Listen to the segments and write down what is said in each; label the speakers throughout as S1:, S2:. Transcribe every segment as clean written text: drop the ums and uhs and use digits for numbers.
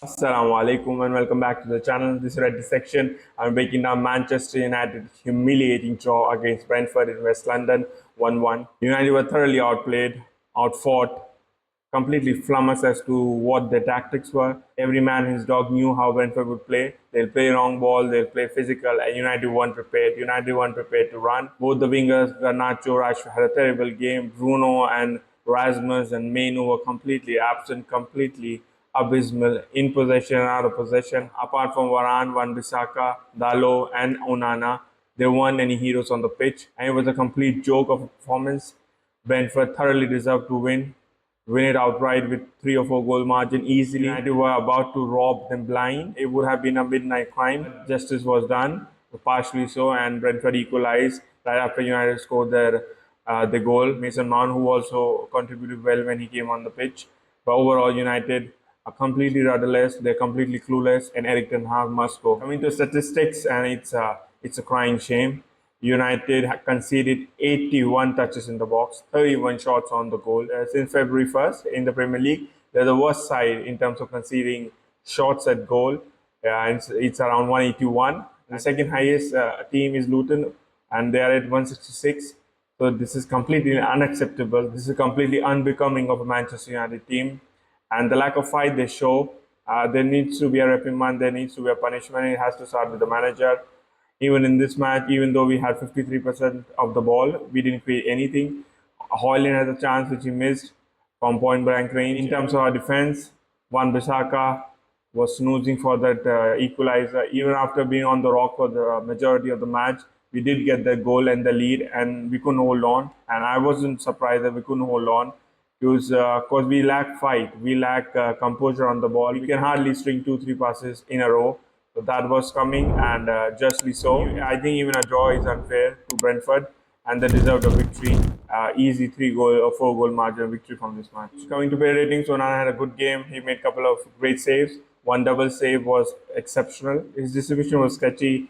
S1: Assalamu alaikum and welcome back to the channel. This is RED DISSECTION. I'm breaking down Manchester United humiliating draw against Brentford in West London 1-1. United were thoroughly outplayed, outfought, completely flummoxed as to what their tactics were. Every man and his dog knew how Brentford would play. They'll play long ball, they'll play physical, and United weren't prepared. United weren't prepared to run. Both the wingers, Garnacho, Rashford, had a terrible game. Bruno and Rasmus and Mainu were completely absent, completely abysmal in possession and out of possession. Apart from Varane, Wan-Bissaka, Dalo, and Onana, there weren't any heroes on the pitch, and it was a complete joke of a performance. Brentford thoroughly deserved to win it outright with 3 or 4 goal margin easily. United were about to rob them blind. It would have been a midnight crime. Justice was done, partially so, and Brentford equalized right after United scored the goal. Mason Mount, who also contributed well when he came on the pitch. But overall, United are completely rudderless. They're completely clueless, and Eric Ten Hag must go. Coming to statistics, and it's a crying shame. United conceded 81 touches in the box, 31 shots on the goal. Since February 1st in the Premier League, they're the worst side in terms of conceding shots at goal. It's around 181. The second highest team is Luton, and they are at 166. So this is completely unacceptable. This is completely unbecoming of a Manchester United team. And the lack of fight they show, there needs to be a reprimand, there needs to be a punishment. It has to start with the manager. Even in this match, even though we had 53% of the ball, we didn't create anything. Hoyland has a chance which he missed from point blank range. In terms of our defense, Wan-Bissaka was snoozing for that equalizer. Even after being on the rock for the majority of the match, we did get the goal and the lead, and we couldn't hold on. And I wasn't surprised that we couldn't hold on because we lack fight, we lack composure on the ball. We can hardly string 2-3 passes in a row. So that was coming, and justly so. I think even a draw is unfair to Brentford, and they deserved a victory. Easy 3 goal or 4 goal margin victory from this match. Coming to player ratings, Onana had a good game. He made a couple of great saves. One double save was exceptional. His distribution was sketchy,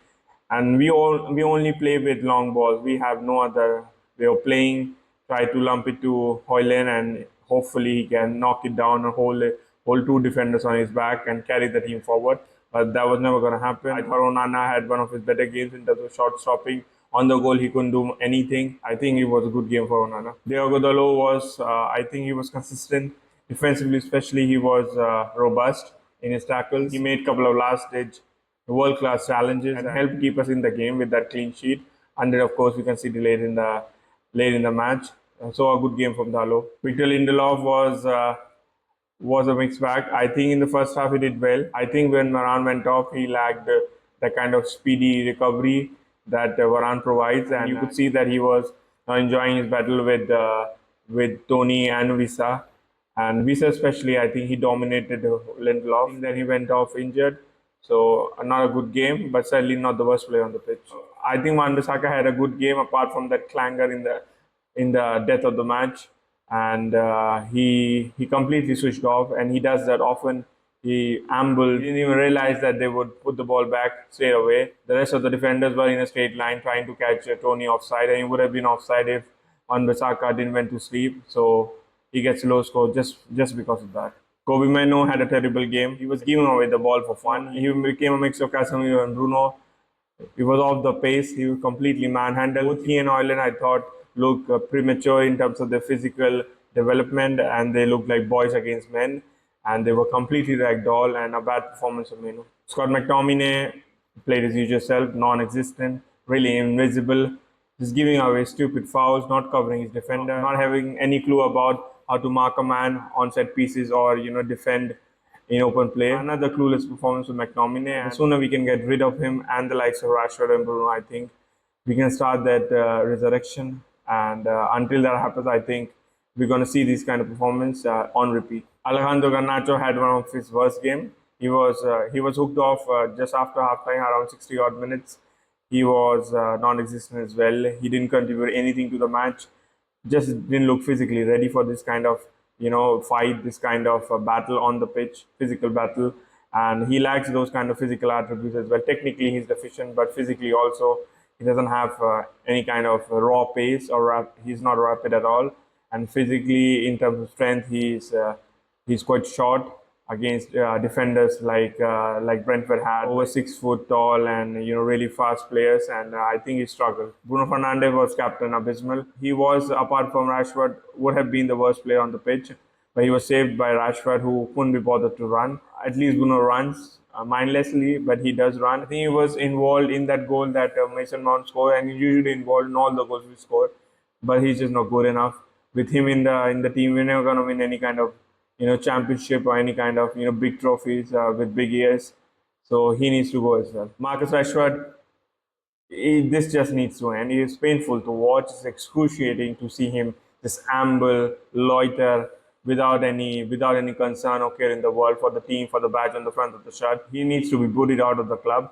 S1: and we only play with long balls. We have no other way of playing. Try to lump it to Hoyland, and hopefully he can knock it down and hold 2 defenders on his back and carry the team forward. But that was never going to happen. I thought Onana had one of his better games in terms of shot stopping. On the goal, he couldn't do anything. I think it was a good game for Onana. Diogo Dalot was, I think he was consistent. Defensively, especially, he was robust in his tackles. He made a couple of last-ditch world-class challenges and helped keep us in the game with that clean sheet. And then, of course, we can see delayed in the match. So a good game from Dalo. Victor Lindelof was a mixed bag. I think in the first half he did well. I think when Varane went off, he lacked the kind of speedy recovery that Varane provides, and you could see that he was enjoying his battle with Tony and Visa. And Visa especially, I think he dominated Lindelof. I think that he went off injured. So not a good game, but certainly not the worst player on the pitch. I think Wan-Bissaka had a good game apart from that clangor in the death of the match, and he completely switched off, and he does that often. He ambled, he didn't even realize that they would put the ball back straight away. The rest of the defenders were in a straight line trying to catch Tony offside, and he would have been offside if Wan-Bissaka didn't went to sleep. So he gets low score just because of that. Kobe Mano had a terrible game. He was giving away the ball for fun. He became a mix of Casemiro and Bruno. He was off the pace. He was completely manhandled. Both he and Ireland, I thought, looked premature in terms of their physical development, and they looked like boys against men, and they were completely ragdoll, and a bad performance of Meno. Scott McTominay played his usual self, non-existent, really invisible, just giving away stupid fouls, not covering his defender, not having any clue about how to mark a man on set pieces or defend in open play. Another clueless performance with McTominay. And the sooner we can get rid of him and the likes of Rashford and Bruno, I think we can start that resurrection. And until that happens, I think we're going to see this kind of performance on repeat. Alejandro Garnacho had one of his worst games. He was hooked off just after halftime, around 60 odd minutes. He was non-existent as well. He didn't contribute anything to the match. Just didn't look physically ready for this kind of fight, this kind of battle on the pitch, physical battle. And he lacks those kind of physical attributes as well. Technically, he's deficient, but physically also, he doesn't have any kind of raw pace, or he's not rapid at all. And physically, in terms of strength, he's quite short. against defenders like Brentford had, over 6 foot tall and really fast players, and I think he struggled. Bruno Fernandes was captain abysmal. He was, apart from Rashford, would have been the worst player on the pitch, but he was saved by Rashford, who couldn't be bothered to run. At least Bruno runs mindlessly, but he does run. I think he was involved in that goal that Mason Mount scored, and he's usually involved in all the goals we score, but he's just not good enough. With him in the team, we're never gonna win any kind of championship or any kind of big trophies with big ears. So he needs to go as well. Marcus Rashford, this just needs to end. It is painful to watch. It's excruciating to see him just amble, loiter without any concern or care in the world for the team, for the badge on the front of the shirt. He needs to be booted out of the club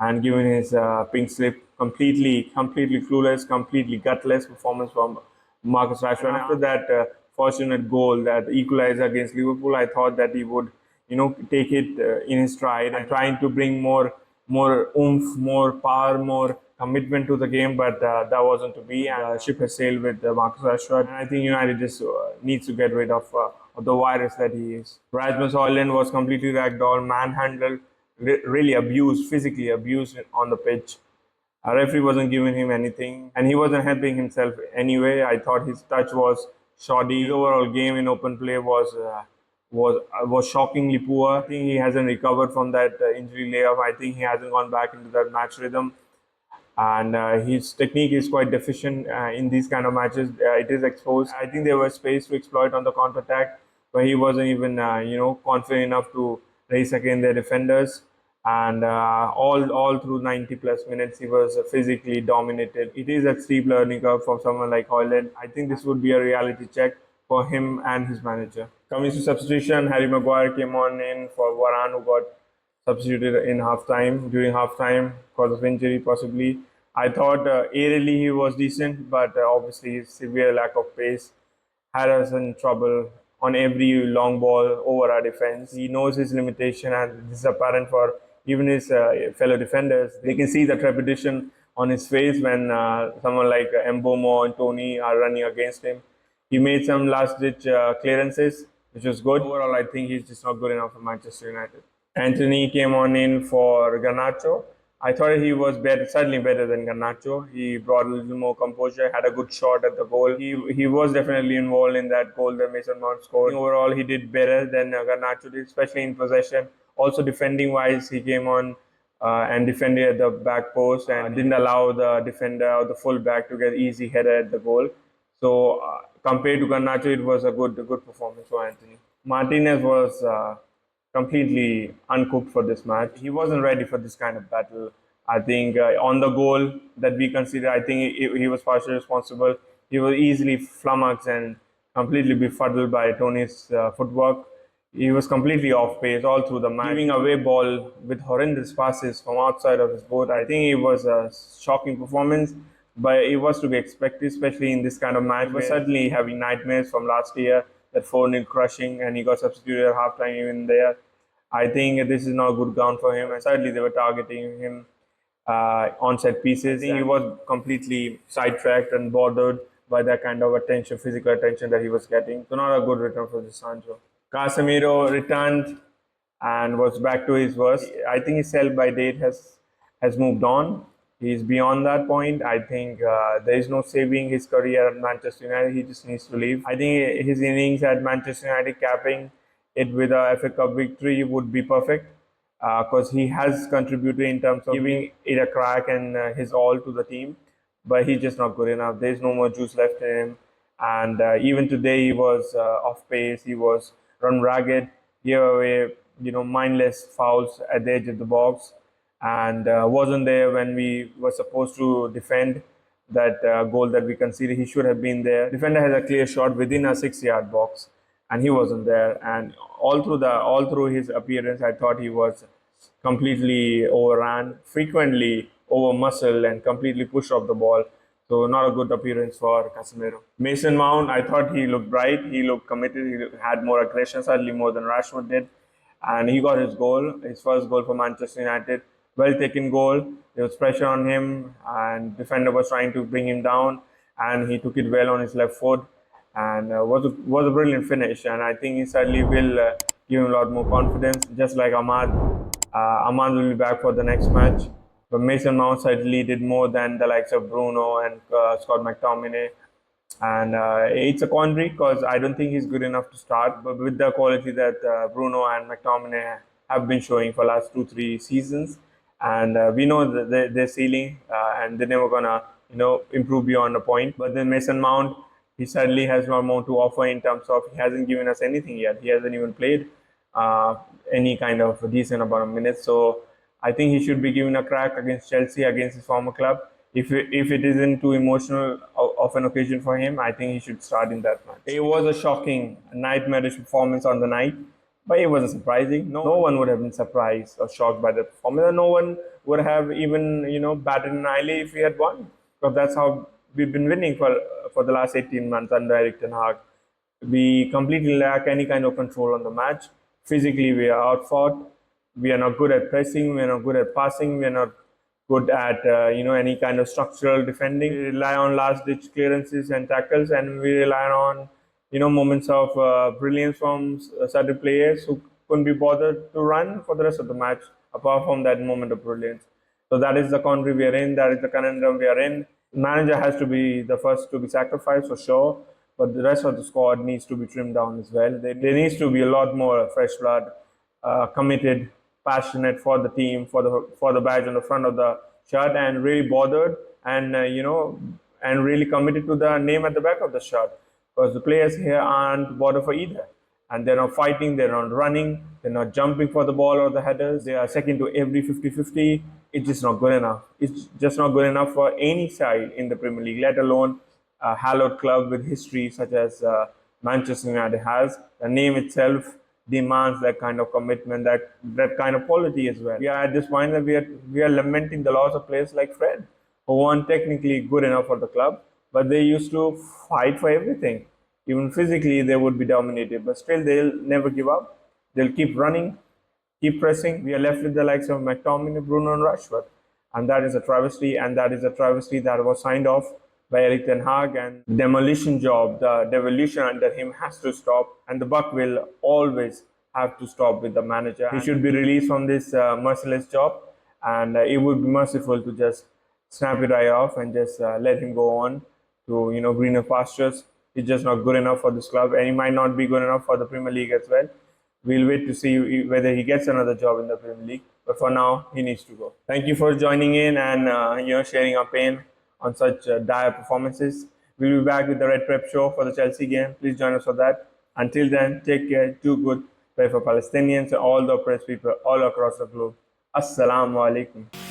S1: and given his pink slip. Completely clueless, completely gutless performance from Marcus Rashford. After that fortunate goal, that equalizer against Liverpool, I thought that he would, take it in his stride and trying to bring more oomph, more power, more commitment to the game, but that wasn't to be. And the ship has sailed with Marcus Rashford. And I think United just needs to get rid of the virus that he is. Rasmus Højlund was completely ragdoll, manhandled, really abused, physically abused on the pitch. Our referee wasn't giving him anything, and he wasn't helping himself anyway. I thought his touch was shoddy. His overall game in open play was shockingly poor. I think he hasn't recovered from that injury layoff. I think he hasn't gone back into that match rhythm, and his technique is quite deficient in these kind of matches. It is exposed. I think there was space to exploit on the counter attack, but he wasn't even confident enough to race against their defenders. And all through 90 plus minutes, he was physically dominated. It is a steep learning curve for someone like Højlund. I think this would be a reality check for him and his manager. Coming to substitution, Harry Maguire came on in for Varane, who got substituted during halftime because of injury possibly. I thought aerially he was decent, but obviously his severe lack of pace had us in trouble on every long ball over our defense. He knows his limitation, and this is apparent for even his fellow defenders. They can see the trepidation on his face when someone like Mbomo and Tony are running against him. He made some last-ditch clearances, which was good. Overall, I think he's just not good enough for Manchester United. Anthony came on in for Garnacho. I thought he was better, certainly better than Garnacho. He brought a little more composure, had a good shot at the goal. He was definitely involved in that goal that Mason Mount scored. Overall, he did better than Garnacho did, especially in possession. Also, defending-wise, he came on and defended at the back post and didn't allow the defender or the full-back to get easy header at the goal. So, compared to Garnacho, it was a good performance for Anthony. Martinez was completely uncooked for this match. He wasn't ready for this kind of battle. I think on the goal that we consider, I think he was partially responsible. He was easily flummoxed and completely befuddled by Tony's footwork. He was completely off pace all through the match, giving away ball with horrendous passes from outside of his boat. I think it was a shocking performance, but it was to be expected, especially in this kind of match. He was certainly having nightmares from last year, that 4-0 crushing, and he got substituted at halftime even there. I think this is not a good ground for him, and certainly they were targeting him on set pieces. I think he was completely sidetracked and bothered by that kind of attention, physical attention that he was getting. So not a good return for Sancho. Casemiro returned and was back to his worst. I think his sell-by date has moved on. He's beyond that point. I think there is no saving his career at Manchester United. He just needs to leave. I think his innings at Manchester United, capping it with a FA Cup victory, would be perfect because he has contributed in terms of giving it a crack and his all to the team. But he's just not good enough. There's no more juice left in him. And even today, he was off pace. He was run ragged, gave away mindless fouls at the edge of the box, and wasn't there when we were supposed to defend that goal that we conceded. He should have been there. Defender has a clear shot within a 6-yard box, and he wasn't there. And all through his appearance, I thought he was completely overran, frequently over muscle, and completely pushed off the ball. So not a good appearance for Casemiro. Mason Mount, I thought he looked bright. He looked committed. He had more aggression, certainly more than Rashford did. And he got his goal, his first goal for Manchester United. Well taken goal. There was pressure on him, and defender was trying to bring him down, and he took it well on his left foot, and was a brilliant finish. And I think he certainly will give him a lot more confidence. Just like Ahmad, Ahmad will be back for the next match. But Mason Mount certainly did more than the likes of Bruno and Scott McTominay. And it's a quandary because I don't think he's good enough to start. But with the quality that Bruno and McTominay have been showing for last 2-3 seasons, and we know that their ceiling, and they're never gonna improve beyond a point. But then Mason Mount, he certainly has no more to offer in terms of he hasn't given us anything yet. He hasn't even played uh, any kind of decent amount of minutes. So I think he should be given a crack against Chelsea, against his former club. If it isn't too emotional of an occasion for him, I think he should start in that match. It was a shocking, nightmarish performance on the night, but it wasn't surprising. No one would have been surprised or shocked by the performance, and no one would have even batted an eyelid if we had won, because that's how we've been winning for the last 18 months under Erik ten Hag. We completely lack any kind of control on the match. Physically, we are outfought. We are not good at pressing. We are not good at passing. We are not good at any kind of structural defending. We rely on last-ditch clearances and tackles, and we rely on moments of brilliance from certain players who couldn't be bothered to run for the rest of the match, apart from that moment of brilliance. So that is the country we are in. That is the conundrum we are in. The manager has to be the first to be sacrificed for sure, but the rest of the squad needs to be trimmed down as well. There needs to be a lot more fresh blood, committed, passionate for the team, for the badge on the front of the shirt, and really bothered and and really committed to the name at the back of the shirt. Because the players here aren't bothered for either, and they're not fighting, they're not running, they're not jumping for the ball or the headers. They are second to every 50-50. It's just not good enough. It's just not good enough for any side in the Premier League, let alone a hallowed club with history such as Manchester United has. The name itself demands that kind of commitment, that kind of quality as well. We are at this point that we are lamenting the loss of players like Fred, who weren't technically good enough for the club, but they used to fight for everything. Even physically, they would be dominated, but still they'll never give up. They'll keep running, keep pressing. We are left with the likes of McTominay, Bruno, and Rashford. And that is a travesty, and that is a travesty that was signed off by Erik ten Hag, and the demolition job, the devolution under him has to stop, and the buck will always have to stop with the manager. He should be released from this merciless job, and it would be merciful to just snap it right off and just let him go on to greener pastures. He's just not good enough for this club, and he might not be good enough for the Premier League as well. We'll wait to see whether he gets another job in the Premier League. But for now, he needs to go. Thank you for joining in and sharing our pain on such dire performances. We'll be back with the Red Prep show for the Chelsea game. Please join us for that. Until then, take care, do good, pray for Palestinians and all the oppressed people all across the globe. Assalamu alaikum.